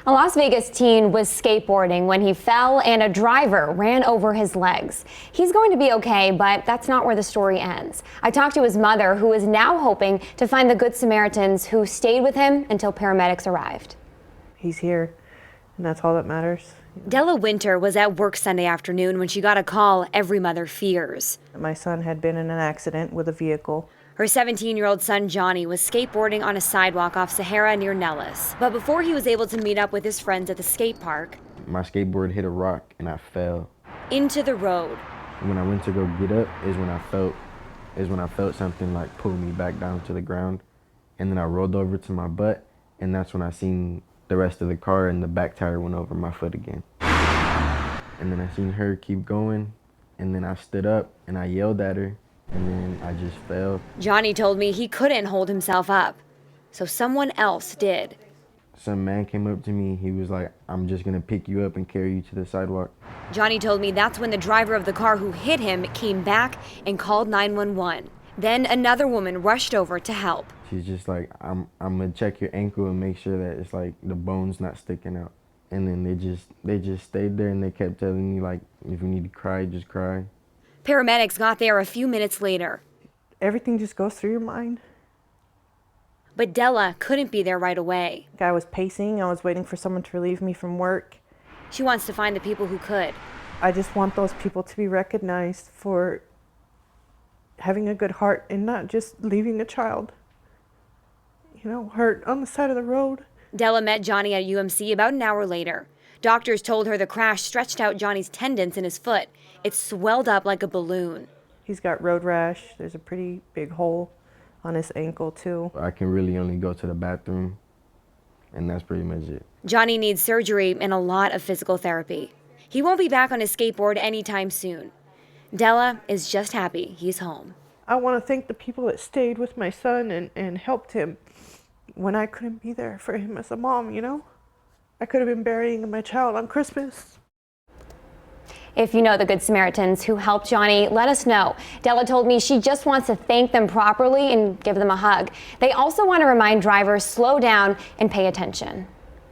A Las Vegas teen was skateboarding when he fell and a driver ran over his legs. He's going to be okay, but that's not where the story ends. I talked to his mother, who is now hoping to find the Good Samaritans who stayed with him until paramedics arrived. He's here, and that's all that matters. Della Winter was at work Sunday afternoon when she got a call every mother fears. My son had been in an accident with a vehicle. Her 17-year-old son, Johnny, was skateboarding on a sidewalk off Sahara near Nellis. But before he was able to meet up with his friends at the skate park, my skateboard hit a rock and I fell into the road. When I went to go get up is when I felt something like pull me back down to the ground. And then I rolled over to my butt, and that's when I seen the rest of the car and the back tire went over my foot again. And then I seen her keep going, and then I stood up and I yelled at her. And then I just fell. Johnny told me he couldn't hold himself up, so someone else did. Some man came up to me. He was like, "I'm just gonna pick you up and carry you to the sidewalk." Johnny told me that's when the driver of the car who hit him came back and called 911. Then another woman rushed over to help. She's just like, I'm gonna check your ankle and make sure that it's like the bone's not sticking out. And then they just stayed there and they kept telling me, like, if you need to cry, just cry. Paramedics got there a few minutes later. Everything just goes through your mind. But Della couldn't be there right away. I was pacing. I was waiting for someone to relieve me from work. She wants to find the people who could. I just want those people to be recognized for having a good heart and not just leaving a child, hurt on the side of the road. Della met Johnny at UMC about an hour later. Doctors told her the crash stretched out Johnny's tendons in his foot. It swelled up like a balloon. He's got road rash. There's a pretty big hole on his ankle, too. I can really only go to the bathroom, and that's pretty much it. Johnny needs surgery and a lot of physical therapy. He won't be back on his skateboard anytime soon. Della is just happy he's home. I want to thank the people that stayed with my son and helped him when I couldn't be there for him as a mom, I could have been burying my child on Christmas. If you know the Good Samaritans who helped Johnny, let us know. Della told me she just wants to thank them properly and give them a hug. They also want to remind drivers, slow down and pay attention.